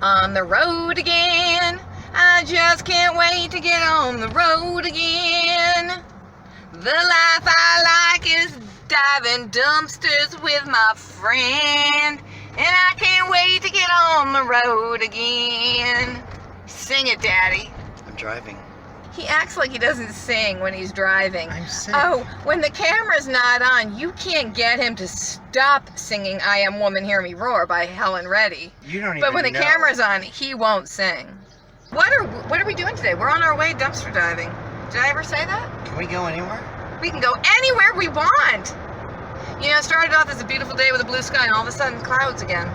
On the road again. I just can't wait to get on the road again. The life I like is diving dumpsters with my friend. And I can't wait to get on the road again. Sing it, Daddy. I'm driving. He acts like he doesn't sing when he's driving. I'm sick. Oh, when the camera's not on, you can't get him to stop singing I Am Woman, Hear Me Roar by Helen Reddy. You don't even But when the know. camera's on, he won't sing. What are we doing today? We're on our way dumpster diving. Did I ever say that? Can we go anywhere? We can go anywhere we want. You know, it started off as a beautiful day with a blue sky and all of a sudden clouds again.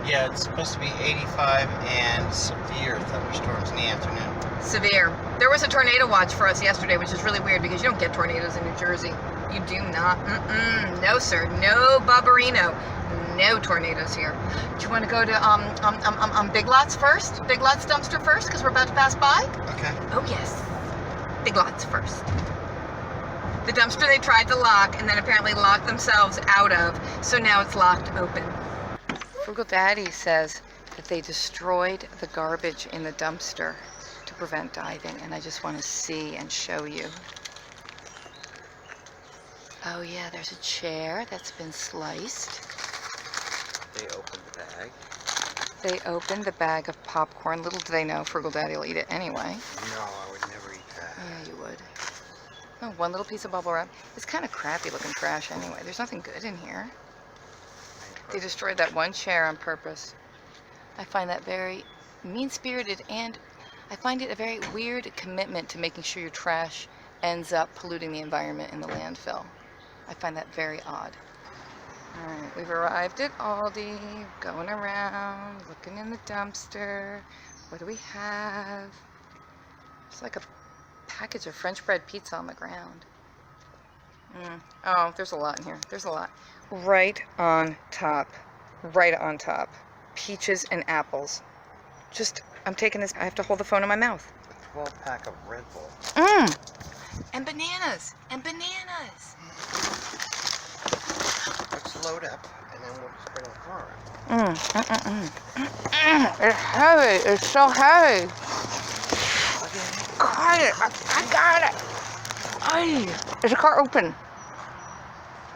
Yeah, it's supposed to be 85 and severe thunderstorms in the afternoon. Severe. There was a tornado watch for us yesterday, which is really weird because you don't get tornadoes in New Jersey. You do not. No, sir. No Bubberino. No tornadoes here. Do you want to go to Big Lots first? Big Lots dumpster first because we're about to pass by? Okay. Oh, yes. Big Lots first. The dumpster they tried to lock and then apparently locked themselves out of, so now it's locked open. Frugal Daddy says that they destroyed the garbage in the dumpster to prevent diving, and I just want to see and show you. Oh yeah, there's a chair that's been sliced. They opened the bag. They opened the bag of popcorn. Little do they know Frugal Daddy will eat it anyway. No, I would never eat that. Yeah, you would. Oh, one little piece of bubble wrap. It's kind of crappy looking trash anyway. There's nothing good in here. They destroyed that one chair on purpose. I find that very mean-spirited, and I find it a very weird commitment to making sure your trash ends up polluting the environment in the landfill. I find that very odd. Alright, we've arrived at Aldi, going around, looking in the dumpster. What do we have? It's like a package of French bread pizza on the ground. Oh, there's a lot in here. There's a lot. Right on top. Right on top. Peaches and apples. Just, I'm taking this, I have to hold the phone in my mouth. A 12-pack of Red Bull. And bananas. And bananas. Let's load up, and then we'll just bring the car up. It's heavy. It's so heavy. Got it. I got it. Ay. Is the car open?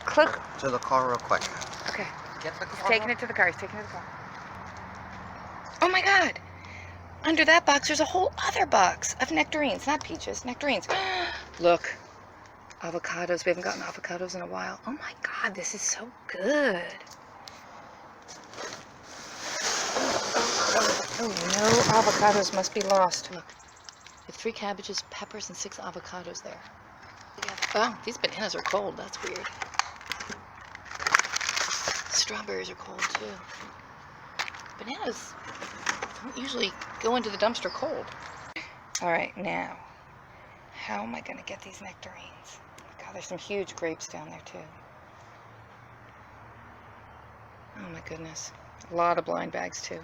Click. To the car real quick. Okay. Get the car. He's taking it to the car. He's taking it to the car. Oh my God. Under that box, there's a whole other box of nectarines. Not peaches, nectarines. Look. Avocados. We haven't gotten avocados in a while. Oh my God, this is so good. Oh, no avocados must be lost. Look. We have 3 cabbages, peppers, and 6 avocados there. Oh, these bananas are cold. That's weird. Strawberries are cold too. Bananas don't usually go into the dumpster cold. All right, now, how am I going to get these nectarines? God, there's some huge grapes down there too. Oh my goodness. A lot of blind bags too.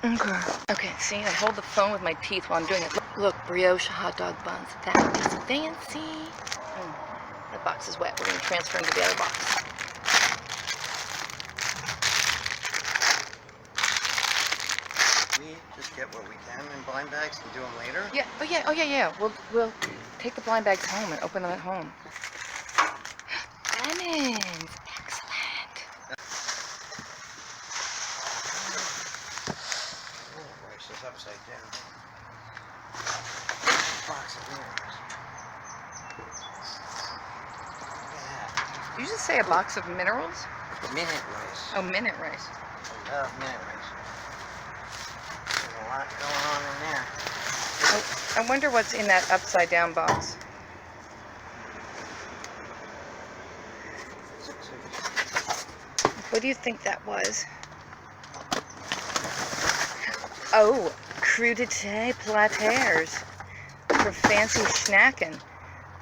Okay. Okay, see, I hold the phone with my teeth while I'm doing it. Look, brioche hot dog buns. That is fancy. That box is wet. We're going to transfer into the other box. We just get what we can in blind bags and do them later? Yeah. Oh yeah. We'll take the blind bags home and open them at home. Lemons. Excellent. Oh, rice is upside down. Box of mirrors. Did you just say a box of minerals? Minute rice. Oh, minute rice. I love minute rice. There's a lot going on in there. I wonder what's in that upside down box. What do you think that was? Oh, crudité platters for fancy snacking.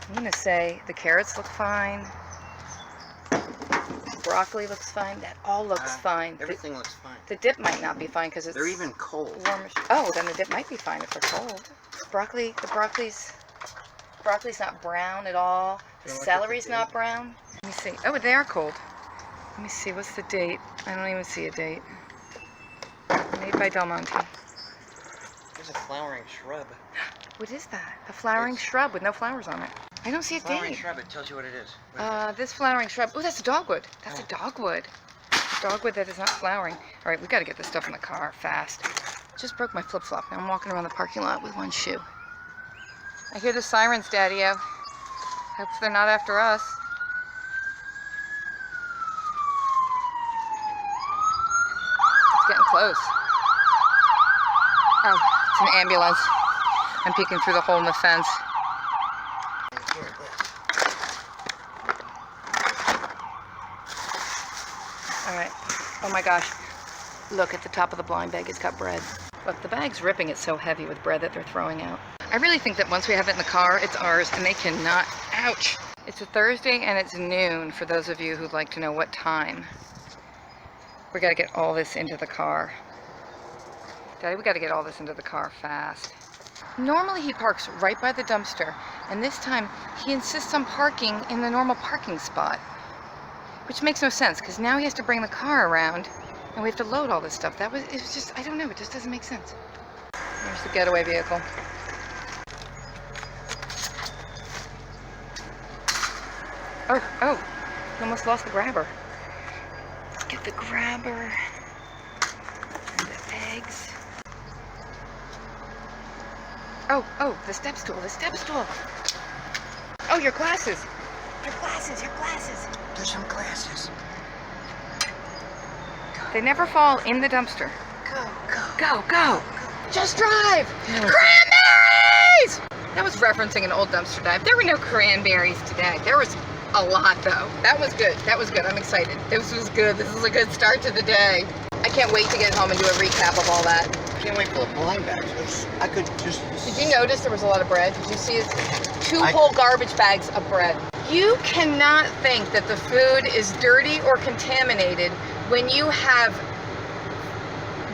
I'm gonna say the carrots look fine. Broccoli looks fine. That all looks fine. Everything looks fine. The dip might not be fine because it's... They're even cold. Warmish. Oh, then the dip might be fine if they're cold. Broccoli's not brown at all. The celery's not brown. Let me see. Oh, they are cold. Let me see. What's the date? I don't even see a date. Made by Del Monte. a flowering shrub. What is that? A flowering shrub with no flowers on it. I don't see a Flowering date. shrub, it tells you what it is. This flowering shrub. Oh, that's a dogwood. That's a dogwood. A dogwood that is not flowering. All right, we got to get this stuff in the car fast. Just broke my flip-flop. Now I'm walking around the parking lot with one shoe. I hear the sirens, Daddy-o. Hope they're not after us. It's getting close. Oh, it's an ambulance. I'm peeking through the hole in the fence. All right. Oh my gosh. Look at the top of the blind bag. It's got bread. Look, the bag's ripping. It's so heavy with bread that they're throwing out. I really think that once we have it in the car, it's ours, and they cannot. Ouch. It's a Thursday, and it's noon for those of you who'd like to know what time. We got to get all this into the car. Daddy, we got to get all this into the car fast. Normally he parks right by the dumpster, and this time he insists on parking in the normal parking spot, which makes no sense because now he has to bring the car around, and we have to load all this stuff. It was just, I don't know, it just doesn't make sense. There's the getaway vehicle. Oh, we almost lost the grabber. Let's get the grabber and the eggs. Oh, the step stool. Oh, your glasses. Your glasses. There's some glasses. They never fall in the dumpster. Go. Just drive. Cranberries! That was referencing an old dumpster dive. There were no cranberries today. There was a lot, though. That was good. I'm excited. This was good. This is a good start to the day. I can't wait to get home and do a recap of all that. I can't wait for the blind bags. I could just... Did you notice there was a lot of bread? Did you see it? Two whole garbage bags of bread. You cannot think that the food is dirty or contaminated when you have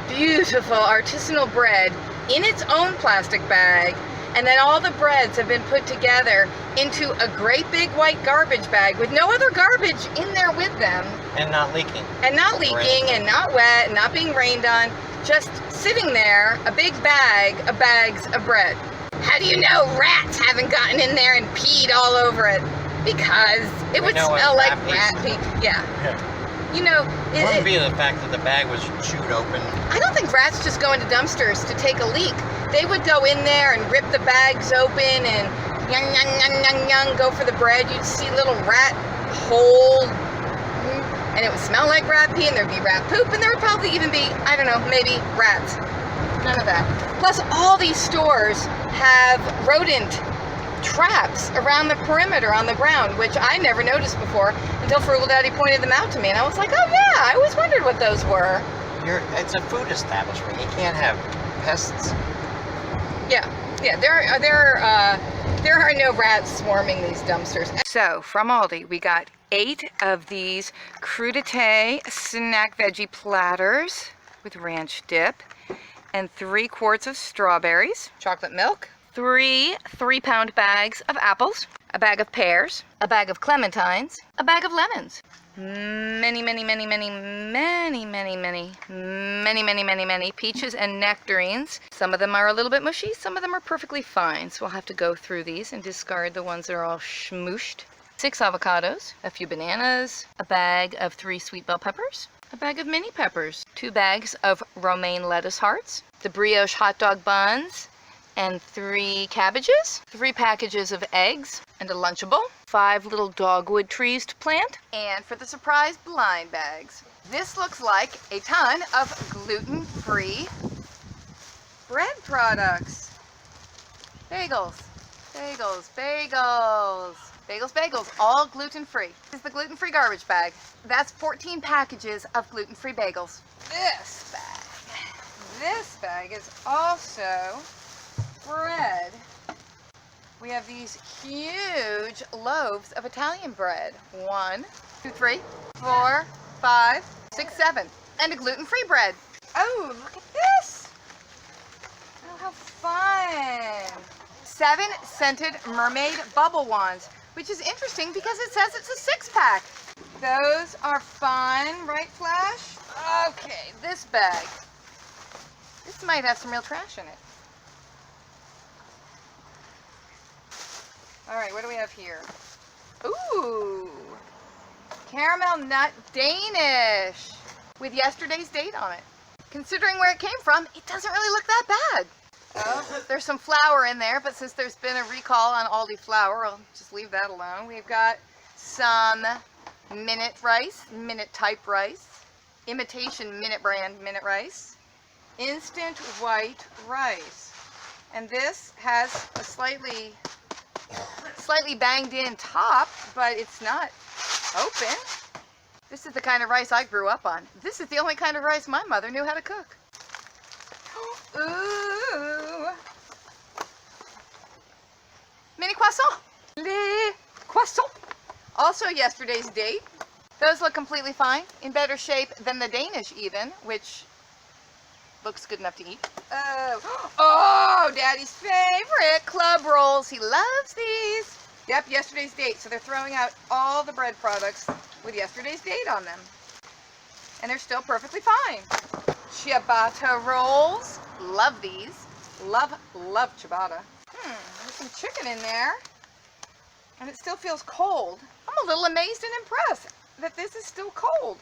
beautiful artisanal bread in its own plastic bag, and then all the breads have been put together into a great big white garbage bag with no other garbage in there with them. And not leaking. And not wet, and not being rained on. Just sitting there, a big bag of bags of bread. How do you know rats haven't gotten in there and peed all over it? Because it would smell like rat pee. Yeah. You know, it wouldn't be the fact that the bag was chewed open. I don't think rats just go into dumpsters to take a leak. They would go in there and rip the bags open and go for the bread. You'd see little rat hole, and it would smell like rat pee, and there'd be rat poop, and there would probably even be, I don't know, maybe rats. None of that. Plus, all these stores have rodent traps around the perimeter on the ground, which I never noticed before until Frugal Daddy pointed them out to me, and I was like, oh yeah, I always wondered what those were. It's a food establishment. You can't have pests. Yeah, there are no rats swarming these dumpsters. So, from Aldi, we got 8 of these crudité snack veggie platters with ranch dip, and 3 quarts of strawberries, chocolate milk, 3 3-pound bags of apples, a bag of pears, a bag of clementines, a bag of lemons, many peaches and nectarines. Some of them are a little bit mushy, some of them are perfectly fine, so we'll have to go through these and discard the ones that are all smooshed. 6 avocados, a few bananas, a bag of 3 sweet bell peppers, a bag of mini peppers, 2 bags of romaine lettuce hearts, the brioche hot dog buns, and 3 cabbages, 3 packages of eggs, and a Lunchable, 5 little dogwood trees to plant, and for the surprise blind bags. This looks like a ton of gluten-free bread products. Bagels, all gluten-free. This is the gluten-free garbage bag. That's 14 packages of gluten-free bagels. This bag is also bread. We have these huge loaves of Italian bread. 1, 2, 3, 4, 5, 6, 7. And a gluten-free bread. Oh, look at this. Oh, how fun. 7 scented mermaid bubble wands, which is interesting because it says it's a 6-pack. Those are fun, right, Flash? Okay, this bag. This might have some real trash in it. All right, what do we have here? Ooh, caramel nut Danish with yesterday's date on it. Considering where it came from, it doesn't really look that bad. Oh, there's some flour in there, but since there's been a recall on Aldi flour, I'll just leave that alone. We've got some minute rice, minute type rice, imitation minute brand minute rice, instant white rice. And this has a slightly banged in top, but it's not open. This is the kind of rice I grew up on. This is the only kind of rice my mother knew how to cook. Ooh. Mini croissant. Les croissants. Also yesterday's date. Those look completely fine. In better shape than the Danish even, which looks good enough to eat. Oh, Daddy's favorite, club rolls. He loves these. Yep, yesterday's date. So they're throwing out all the bread products with yesterday's date on them. And they're still perfectly fine. Ciabatta rolls. Love these. Love ciabatta. There's some chicken in there. And it still feels cold. I'm a little amazed and impressed that this is still cold.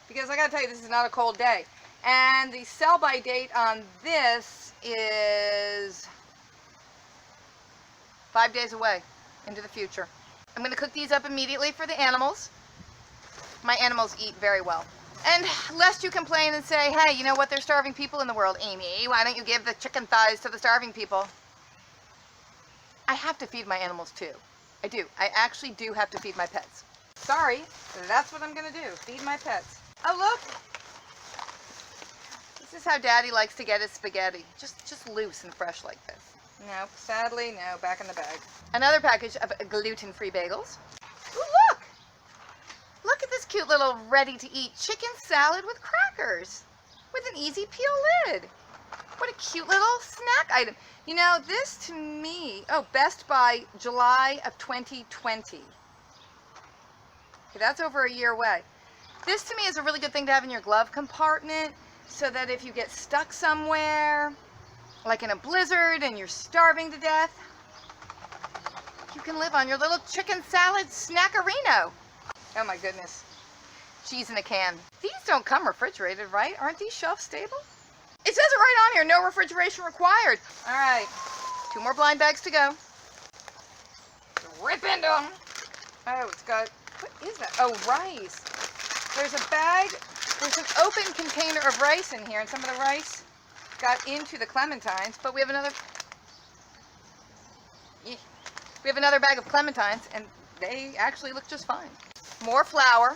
Because I gotta tell you, this is not a cold day. And the sell-by date on this is 5 days away into the future. I'm going to cook these up immediately for the animals. My animals eat very well. And lest you complain and say, hey, you know what, there's starving people in the world, Amy. Why don't you give the chicken thighs to the starving people? I have to feed my animals too. I do. I actually do have to feed my pets. Sorry, that's what I'm going to do. Feed my pets. Oh, look. This is how Daddy likes to get his spaghetti. Just loose and fresh like this. Nope, sadly, no, back in the bag. Another package of gluten-free bagels. Ooh, look! Look at this cute little ready-to-eat chicken salad with crackers with an easy peel lid. What a cute little snack item. You know, this to me, oh, Best Buy, July of 2020. Okay, that's over a year away. This to me is a really good thing to have in your glove compartment so that if you get stuck somewhere, like in a blizzard and you're starving to death, you can live on your little chicken salad snackerino. Oh my goodness. Cheese in a can. These don't come refrigerated, right? Aren't these shelf stable? It says it right on here, no refrigeration required. All right, 2 more blind bags to go. Rip into them. Oh, it's got, what is that? Oh, rice. There's a bag, there's an open container of rice in here, and some of the rice got into the clementines, but we have another bag of clementines, and they actually look just fine. More flour.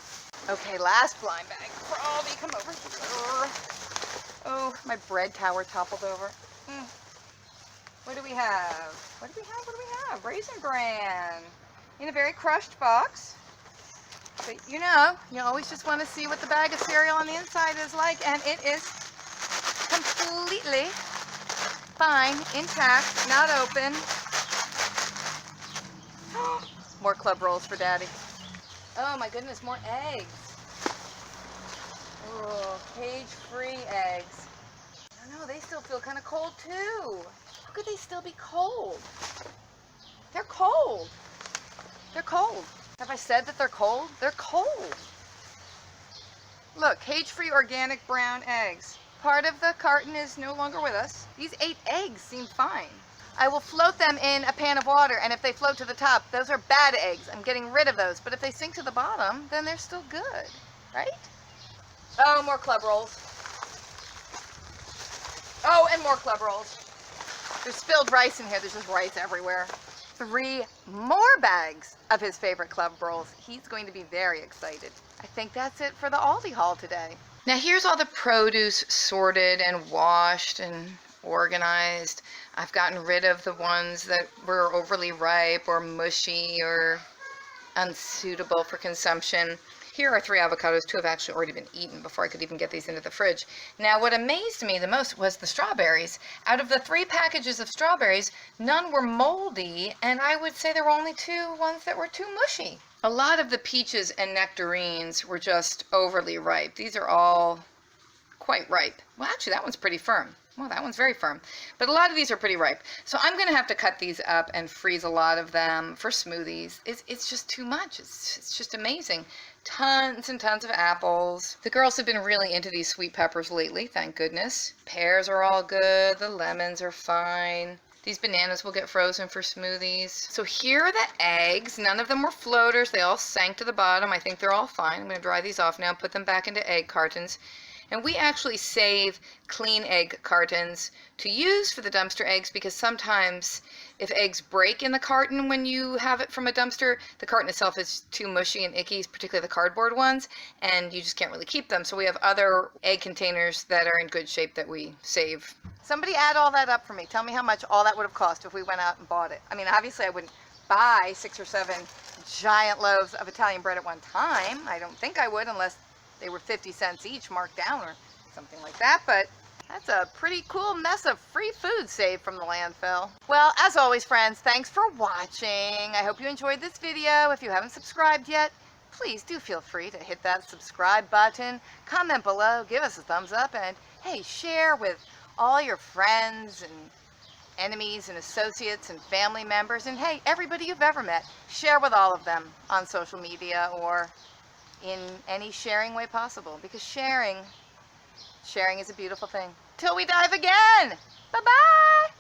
Okay, last blind bag. Frolby, come over here. Oh, my bread tower toppled over. What do we have? What do we have? Raisin Bran in a very crushed box. But you know, you always just want to see what the bag of cereal on the inside is like, and it is completely fine, intact, not open. More club rolls for Daddy. Oh my goodness, more eggs. Oh, cage-free eggs. I don't know, they still feel kind of cold too. How could they still be cold? They're cold. They're cold. Have I said that they're cold? They're cold. Look, cage-free organic brown eggs. Part of the carton is no longer with us. These 8 eggs seem fine. I will float them in a pan of water, and if they float to the top, those are bad eggs. I'm getting rid of those. But if they sink to the bottom, then they're still good, right? Oh, more club rolls. Oh, and more club rolls. There's spilled rice in here. There's just rice everywhere. 3 more bags of his favorite club rolls. He's going to be very excited. I think that's it for the Aldi haul today. Now here's all the produce sorted and washed and organized. I've gotten rid of the ones that were overly ripe or mushy or unsuitable for consumption. Here are 3 avocados. 2 have actually already been eaten before I could even get these into the fridge. Now what amazed me the most was the strawberries. Out of the 3 packages of strawberries, none were moldy, and I would say there were only 2 ones that were too mushy. A lot of the peaches and nectarines were just overly ripe. These are all quite ripe. Well, actually that one's pretty firm. Well, that one's very firm. But a lot of these are pretty ripe. So I'm going to have to cut these up and freeze a lot of them for smoothies. It's just too much. It's just amazing. Tons and tons of apples. The girls have been really into these sweet peppers lately, thank goodness. Pears are all good. The lemons are fine. These bananas will get frozen for smoothies. So here are the eggs. None of them were floaters. They all sank to the bottom. I think they're all fine. I'm going to dry these off now, put them back into egg cartons. And we actually save clean egg cartons to use for the dumpster eggs because sometimes if eggs break in the carton when you have it from a dumpster, the carton itself is too mushy and icky, particularly the cardboard ones, and you just can't really keep them. So we have other egg containers that are in good shape that we save. Somebody add all that up for me. Tell me how much all that would have cost if we went out and bought it. I mean, obviously I wouldn't buy 6 or 7 giant loaves of Italian bread at one time. I don't think I would unless they were 50 cents each marked down or something like that, but that's a pretty cool mess of free food saved from the landfill. Well, as always, friends, thanks for watching. I hope you enjoyed this video. If you haven't subscribed yet, please do feel free to hit that subscribe button, comment below, give us a thumbs up, and hey, share with all your friends and enemies and associates and family members, and hey, everybody you've ever met. Share with all of them on social media or in any sharing way possible, because sharing is a beautiful thing. Till we dive again. Bye-bye.